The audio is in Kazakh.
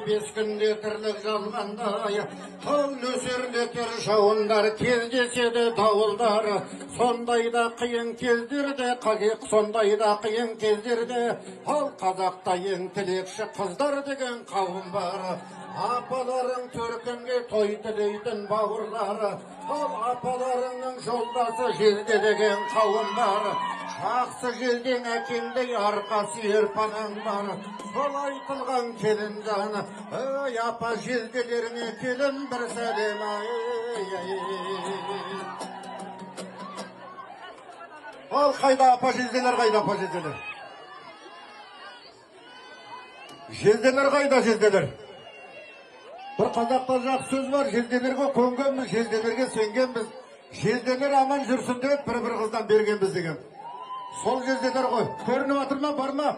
бес күнде тірлік жалғандай, тал нөсерлетер жауындар, кездеседі дауылдар. Сондайда қиын кездерде, сондайда қиын кездерде, ал қазақта ең тілекші қыздар деген қауым бар. Апаларың төркінге той тілейтін бауырлары, ал апаларыңның жолдасы жерде деген қауым бар. Жақсы жерден әкеңдей арқа сүйер панаң бар. Сол айтылған келін жаны, ой апа жезделеріңе келін бір сәлем. Ал қайда апа жезделер, қайда апа жезделер? Жезделер қайда жезделер? Bir қазақта жақсы сөз бар, жезделерге көнгенбіз, жезделерге сенгенбіз. Жезделер аман жүрсін деп бір қыздан бергенбіз деген. Сол жезделер ғой. Көрініп атыр ма, бар ма?